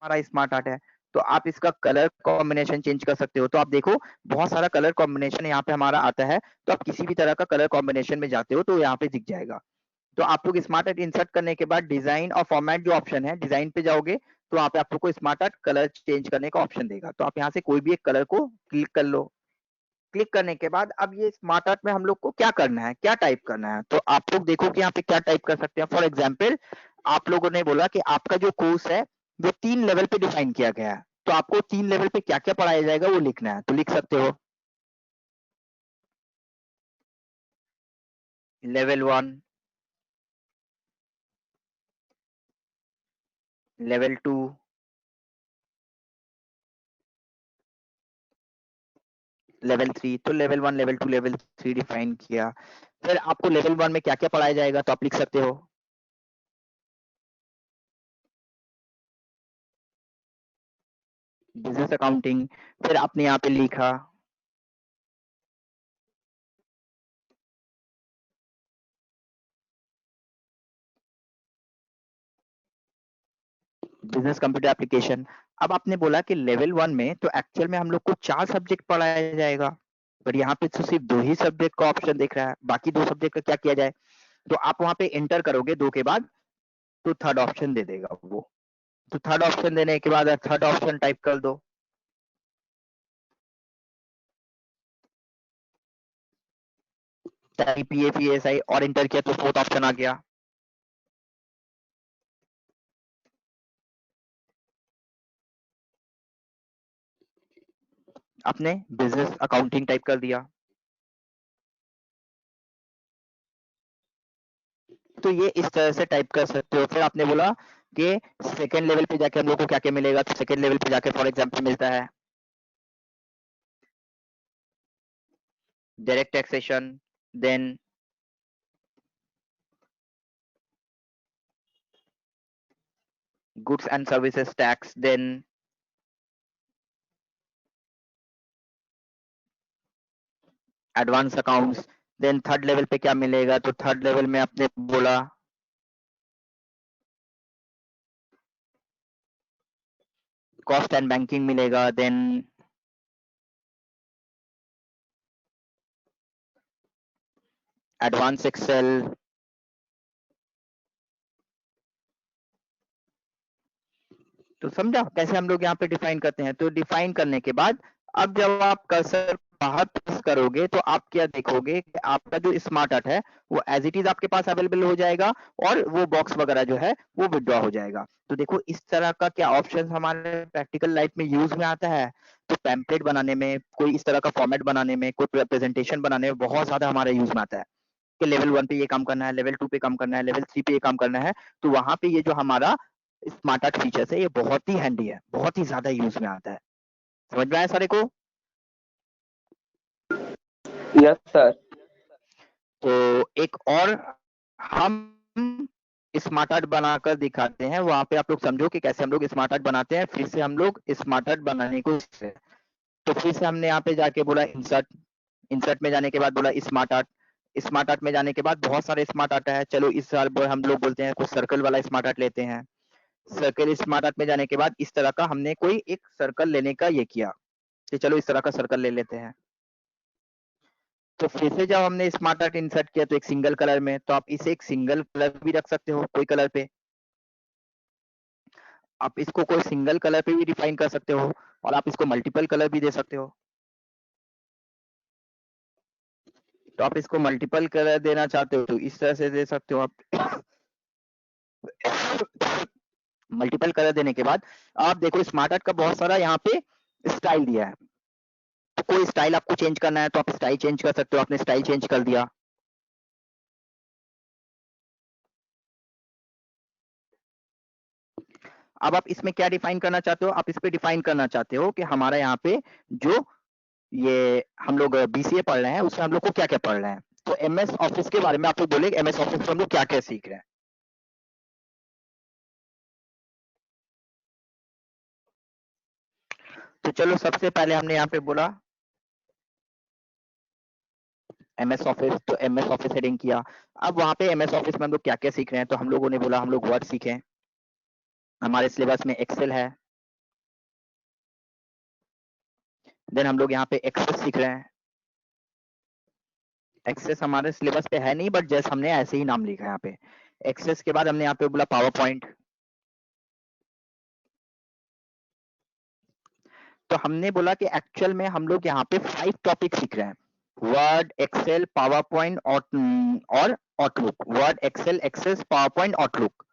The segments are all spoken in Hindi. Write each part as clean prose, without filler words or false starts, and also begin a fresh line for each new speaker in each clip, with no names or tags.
हमारा स्मार्ट आर्ट है, तो आप इसका कलर कॉम्बिनेशन चेंज कर सकते हो। तो आप देखो बहुत सारा कलर कॉम्बिनेशन यहाँ पे हमारा आता है, तो आप किसी भी तरह का कलर कॉम्बिनेशन में जाते हो तो यहाँ पे दिख जाएगा। तो आप लोग स्मार्ट आर्ट इंसर्ट करने के बाद डिजाइन और फॉर्मेट जो ऑप्शन है, डिजाइन पे जाओगे तो वहाँ पे आप लोग को स्मार्ट आर्ट कलर चेंज करने का ऑप्शन देगा। तो आप यहाँ से कोई भी एक कलर को क्लिक कर लो। क्लिक करने के बाद अब ये स्मार्ट आर्ट में हम लोग को क्या करना है, क्या टाइप करना है, तो आप लोग देखो कि यहाँ पे क्या टाइप कर सकते हैं। फॉर एग्जाम्पल आप लोगों ने बोला कि आपका जो कोर्स है वो 3 लेवल पे डिफाइन किया गया है, तो आपको 3 लेवल पे क्या क्या पढ़ाया जाएगा वो लिखना है, तो लिख सकते हो लेवल 1, लेवल 2, लेवल 3। तो लेवल 1, लेवल 2, लेवल 3 डिफाइन किया। फिर आपको लेवल 1 में क्या क्या पढ़ाया जाएगा तो आप लिख सकते हो बिजनेस अकाउंटिंग। फिर आपने यहाँ पे लिखा बिजनेस कंप्यूटर एप्लीकेशन। अब आपने बोला कि लेवल 1 में तो एक्चुअल में हम लोग को 4 सब्जेक्ट पढ़ाया जाएगा, पर यहाँ पे तो सिर्फ 2 ही सब्जेक्ट का ऑप्शन दिख रहा है, बाकी 2 सब्जेक्ट का क्या किया जाए? तो आप वहाँ पे एंटर करोगे 2 के बाद, तो थर्ड ऑप्शन दे देगा वो। तो थर्ड ऑप्शन देने के बाद थर्ड ऑप्शन टाइप कर दो। टाइप PAPSI और एंटर किया तो फोर्थ ऑप्शन आ गया। आपने बिजनेस अकाउंटिंग टाइप कर दिया। तो ये इस तरह से टाइप कर सकते हो। फिर आपने बोला कि सेकंड लेवल पे जाके हम लोग को क्या क्या मिलेगा, तो सेकंड लेवल पे जाके फॉर एग्जांपल मिलता है direct taxation, then goods and services tax, then advance accounts. Then third level पे क्या मिलेगा, तो थर्ड लेवल में आपने बोला कॉस्ट एंड बैंकिंग मिलेगा, देन एडवांस एक्सेल। तो समझा कैसे हम लोग यहाँ पे डिफाइन करते हैं। तो डिफाइन करने के बाद अब जब आप कर्सर बाहर प्रेस करोगे तो आप क्या देखोगे कि आपका जो स्मार्ट आर्ट है वो एज इट इज आपके पास अवेलेबल हो जाएगा, और वो बॉक्स वगैरह जो है वो विड्रॉ हो जाएगा। तो देखो इस तरह का क्या ऑप्शन हमारे प्रैक्टिकल लाइफ में यूज में आता है। तो पैम्पलेट बनाने में, कोई इस तरह का फॉर्मेट बनाने में, कोई प्रेजेंटेशन बनाने में बहुत ज्यादा हमारे यूज में आता है कि लेवल 1 पे ये काम करना है, लेवल 2 पे काम करना है, लेवल 3 पे ये काम करना है। तो वहां पे ये जो हमारा स्मार्ट आर्ट फीचर्स है ये बहुत ही हैंडी है, बहुत ही ज्यादा यूज में आता है। समझ में आया सारे को?
Yes sir.
तो एक और हम स्मार्ट आर्ट बनाकर दिखाते हैं, वहां पे आप लोग समझो कि कैसे हम लोग स्मार्ट आर्ट बनाते हैं। फिर से हम लोग स्मार्ट आर्ट बनाने को सीखते हैं। तो फिर से हमने यहाँ पे जाके बोला इंसर्ट, इंसर्ट में जाने के बाद बोला स्मार्ट आर्ट। स्मार्ट आर्ट में जाने के बाद बहुत सारे स्मार्ट आर्ट है, चलो इस साल हम लोग बोलते हैं कुछ सर्कल वाला स्मार्ट आर्ट लेते हैं। सर्कल स्मार्ट आर्ट में जाने के बाद इस तरह का हमने कोई एक सर्कल लेने का ये किया कि चलो इस तरह का सर्कल ले लेते हैं। तो फिर से जब हमने स्मार्ट आर्ट इंसर्ट किया तो एक सिंगल कलर में, तो आप इसे एक सिंगल कलर भी रख सकते हो कोई कलर पे। आप इसको कोई सिंगल कलर पे भी डिफाइन कर सकते हो, और आप इसको मल्टीपल कलर भी दे सकते हो। तो आप इसको मल्टीपल कलर देना चाहते हो तो इस तरह से दे सकते हो आप। मल्टीपल कलर देने के बाद आप देखो स्मार्ट आर्ट का बहुत सारा यहाँ पे स्टाइल दिया है। तो कोई स्टाइल आपको चेंज करना है तो आप स्टाइल चेंज कर सकते हो। आपने स्टाइल चेंज कर दिया। अब आप इसमें क्या डिफाइन करना चाहते हो, आप इस पे डिफाइन करना चाहते हो कि हमारा यहाँ पे जो ये हम लोग BCA पढ़ रहे हैं उसमें हम लोग को क्या क्या पढ़ रहे हैं। तो MS ऑफिस के बारे में आप लोग बोले MS ऑफिस में हम लोग क्या क्या सीख रहे हैं। तो चलो सबसे पहले हमने यहाँ पे बोला MS ऑफिस, तो MS ऑफिस हेडिंग किया। अब वहां पे MS ऑफिस में हम लोग क्या क्या सीख रहे हैं, तो हम लोगों ने बोला हम लोग वर्ड सीखे, हमारे सिलेबस में एक्सेल है, देन हम लोग यहाँ पे एक्सेस सीख रहे हैं। एक्सेस हमारे सिलेबस पे है नहीं, बट जस्ट हमने ऐसे ही नाम लिखा है यहाँ पे। एक्सेस के बाद हमने यहाँ पे बोला पावर पॉइंट। तो हमने बोला कि एक्चुअल में हम लोग यहाँ पे 5 टॉपिक सीख रहे हैं, वर्ड, एक्सेल, पावर पॉइंट और Outlook. Word, Excel, Access, PowerPoint, Outlook.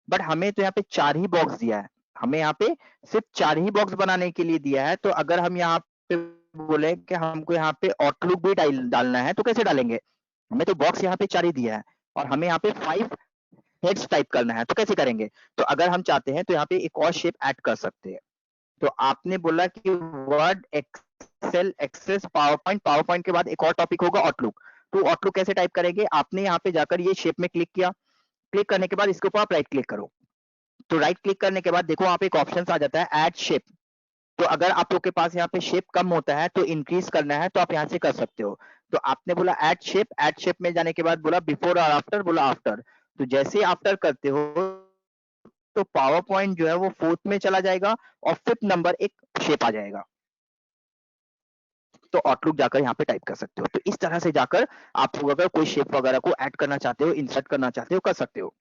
But हमें तो यहाँ पे 4 ही बॉक्स दिया है, हमें यहाँ पे सिर्फ 4 ही बॉक्स बनाने के लिए दिया है। तो अगर हम यहाँ पे बोले कि हमको यहाँ पे आउटलुक भी डालना है तो कैसे डालेंगे? हमें तो बॉक्स यहाँ पे 4 ही दिया है और हमें यहाँ पे 5 हेड्स टाइप करना है, तो कैसे करेंगे? तो अगर हम चाहते हैं तो यहाँ पे एक और शेप ऐड कर सकते हैं। तो आपने बोला कि Word, Excel, Access, PowerPoint के बाद एक और टॉपिक होगा आउटलुक। तो आउटलुक कैसे टाइप करेंगे? आपने यहाँ पे जाकर ये शेप में क्लिक किया, क्लिक करने के बाद इसके ऊपर आप राइट क्लिक करो। तो राइट क्लिक करने के बाद देखो वहां पे एक ऑप्शन आ जाता है ऐड शेप। तो अगर आप लोग के पास यहाँ पे शेप कम होता है तो इंक्रीज करना है तो आप यहाँ से कर सकते हो। तो आपने बोला ऐड शेप में जाने के बाद बोला बिफोर और आफ्टर, बोला आफ्टर। तो जैसे आफ्टर करते हो तो पावर पॉइंट जो है वो 4th में चला जाएगा और 5th नंबर एक शेप आ जाएगा। तो आउटलुक जाकर यहाँ पे टाइप कर सकते हो। तो इस तरह से जाकर आप लोग अगर कोई शेप वगैरह को ऐड करना चाहते हो, इंसर्ट करना चाहते हो, कर सकते हो।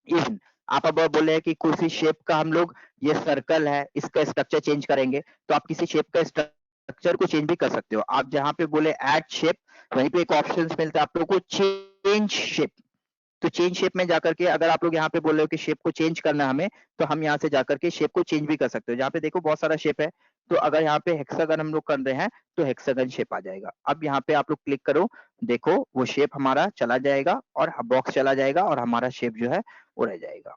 इवन आप अब बोले हैं कि किसी शेप का हम लोग, ये सर्कल है, इसका स्ट्रक्चर चेंज करेंगे, तो आप किसी शेप का स्ट्रक्चर को चेंज भी कर सकते हो। आप जहाँ पे बोले ऐड शेप, वहीं पे एक ऑप्शन मिलता है आप लोग को चेंज शेप। तो चेंज शेप में जाकर के अगर आप लोग यहाँ पे बोल रहे हो कि शेप को चेंज करना है हमें, तो हम यहाँ से जाकर के शेप को चेंज भी कर सकते हो। जहाँ पे देखो बहुत सारा शेप है, तो अगर यहाँ पे हेक्सागन हम लोग कर रहे हैं तो हेक्सागन शेप आ जाएगा। अब यहाँ पे आप लोग क्लिक करो, देखो वो शेप हमारा चला जाएगा और बॉक्स चला जाएगा और हमारा शेप जो है वो रह जाएगा।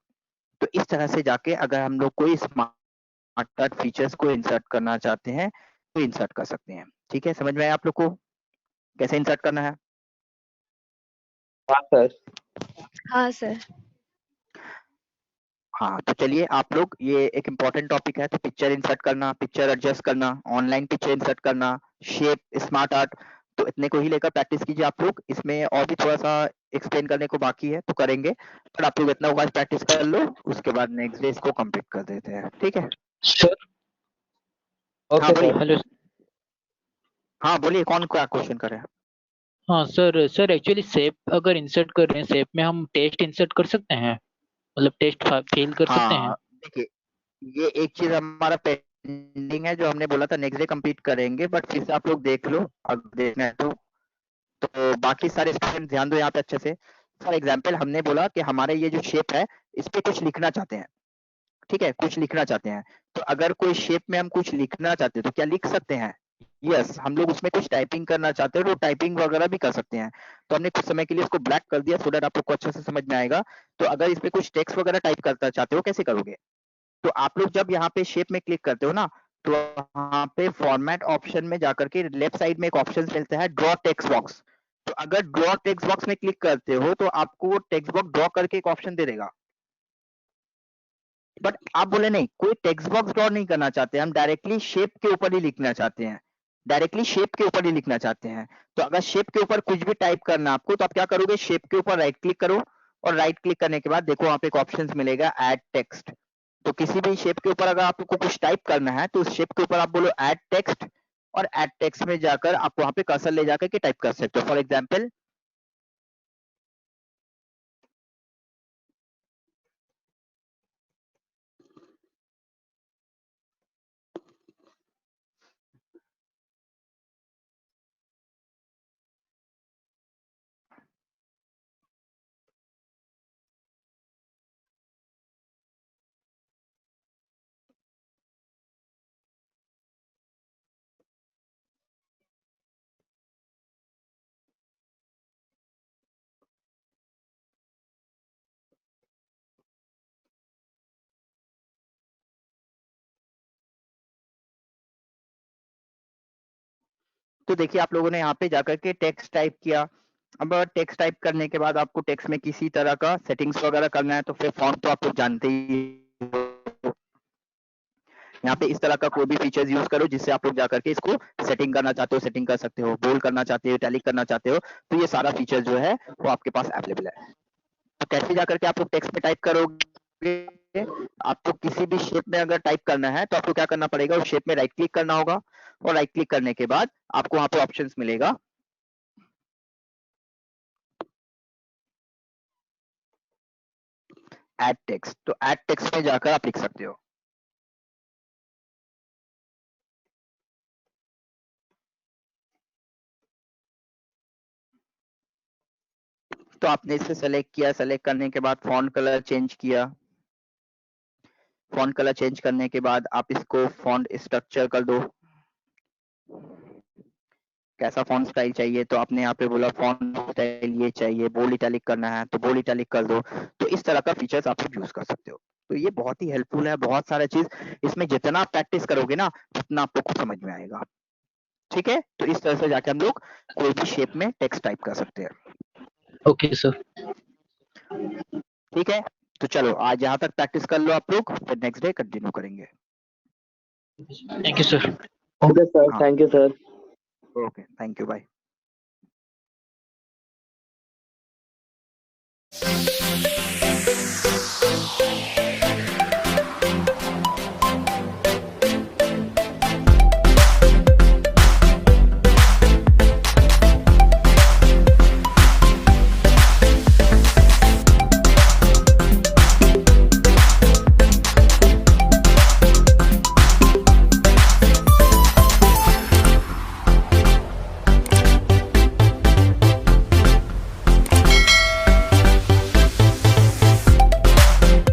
तो इस तरह से जाके अगर हम लोग कोई स्मार्ट फीचर्स को इंसर्ट करना चाहते हैं तो इंसर्ट कर सकते हैं। ठीक है, समझ में आया आप लोग को कैसे इंसर्ट करना है?
हाँ सर।
हाँ सर।
हाँ, तो चलिए आप लोग, ये एक इम्पोर्टेंट टॉपिक है। तो पिक्चर इंसर्ट करना, पिक्चर एडजस्ट करना, ऑनलाइन पिक्चर इंसर्ट करना, शेप, स्मार्ट आर्ट, तो इतने को ही लेकर प्रैक्टिस कीजिए आप लोग। इसमें और भी थोड़ा सा एक्सप्लेन करने को बाकी है तो करेंगे, पर आप लोग इतना आज प्रैक्टिस कर लो, उसके बाद नेक्स्ट डे इसको कंप्लीट कर देते हैं। ठीक है
सर
हाँ
ओके
बोलिए।
सर।
हेलो।
हाँ बोलिए, कौन क्या क्वेश्चन कर रहे हैं?
हाँ सर एक्चुअली शेप अगर इंसर्ट कर रहे हैं, शेप में हम टेक्स्ट इंसर्ट कर सकते हैं, मतलब टेक्स्ट फिल कर सकते हैं?
हाँ देखिए, ये एक चीज हमारा पेंडिंग है जो हमने बोला था नेक्स्ट डे कंप्लीट करेंगे, बट फिर से आप लोग देख लो अब देखना है तो बाकी सारे स्टूडेंट ध्यान दो यहाँ पे अच्छे से। फॉर एग्जाम्पल हमने बोला कि हमारे ये जो शेप है इस पे कुछ लिखना चाहते हैं, ठीक है, कुछ लिखना चाहते हैं। तो अगर कोई शेप में हम कुछ लिखना चाहते हैं तो क्या लिख सकते हैं? यस, हम लोग उसमें कुछ टाइपिंग करना चाहते हैं तो टाइपिंग वगैरह भी कर सकते हैं। तो हमने कुछ समय के लिए उसको ब्लैक कर दिया सो दैट आप लोग को अच्छे से समझ में आएगा। तो अगर इसमें कुछ टेक्स्ट वगैरह टाइप करना चाहते हो कैसे करोगे? तो आप लोग जब यहाँ पे शेप में क्लिक करते हो ना, तो यहाँ पे फॉर्मेट ऑप्शन में जाकर के लेफ्ट साइड में एक ऑप्शन मिलता है ड्रॉ टेक्स्ट बॉक्स। तो अगर ड्रॉ टेक्स्ट बॉक्स में क्लिक करते हो तो आपको वो टेक्स्ट बॉक्स ड्रॉ करके एक ऑप्शन दे देगा। बट आप बोले नहीं, कोई टेक्स्ट बॉक्स ड्रॉ नहीं करना चाहते, हम डायरेक्टली शेप के ऊपर ही लिखना चाहते हैं, डायरेक्टली शेप के ऊपर ही लिखना चाहते हैं। तो अगर शेप के ऊपर कुछ भी टाइप करना आपको, तो आप क्या करोगे, शेप के ऊपर राइट क्लिक करो और राइट क्लिक करने के बाद देखो वहां पे एक ऑप्शन मिलेगा ऐड टेक्स्ट। तो किसी भी शेप के ऊपर अगर आपको कुछ टाइप करना है तो उस शेप के ऊपर आप बोलो ऐड टेक्स्ट, और ऐड टेक्स्ट में जाकर आप वहां पे कर्सर ले जाकर के टाइप कर सकते हो। फॉर एग्जाम्पल तो देखिए आप लोगों ने यहाँ पे जाकर के टेक्स्ट टाइप किया। अब टेक्स्ट टाइप करने के बाद आपको टेक्स्ट में किसी तरह का सेटिंग्स वगैरह करना है तो फिर फॉन्ट तो आप लोग जानते ही हो। यहाँ पे इस तरह का कोई भी फीचर्स यूज करो जिससे आप लोग जाकर के इसको सेटिंग करना चाहते हो सेटिंग कर सकते हो, बोल्ड करना चाहते हो, इटैलिक करना चाहते हो, तो ये सारा फीचर जो है वो आपके पास अवेलेबल है। तो कैसे जाकर के आप लोग टेक्स्ट में टाइप करोगे? आपको किसी भी शेप में अगर टाइप करना है तो आपको क्या करना पड़ेगा, उस शेप में राइट क्लिक करना होगा और राइट क्लिक करने के बाद आपको वहां पे ऑप्शंस मिलेगा ऐड टेक्स्ट, तो ऐड टेक्स्ट में जाकर आप लिख सकते हो। तो आपने इसे सेलेक्ट किया, सेलेक्ट करने के बाद फॉन्ट कलर चेंज किया, फॉन्ट कलर चेंज करने के बाद आप इसको फॉन्ट स्ट्रक्चर कर दो, कैसा फॉन्ट स्टाइल चाहिए, तो आपने यहाँ पे बोला फॉन्ट स्टाइल ये चाहिए, बोल्ड इटैलिक करना है तो बोल्ड इटैलिक कर दो। तो इस तरह का फीचर्स आप यूज कर सकते हो। तो ये बहुत ही हेल्पफुल है, बहुत सारा चीज इसमें जितना आप प्रैक्टिस करोगे ना उतना आपको खुद समझ में आएगा। ठीक है, तो इस तरह से जाके हम लोग कोई भी शेप में टेक्स्ट टाइप कर सकते हैं।
Okay sir.
ठीक है, तो चलो आज यहाँ तक प्रैक्टिस कर लो आप लोग, फिर नेक्स्ट डे कंटिन्यू करेंगे।
Thank you sir.
Okay sir,
हाँ।
Thank you sir.
Okay, thank you, bye.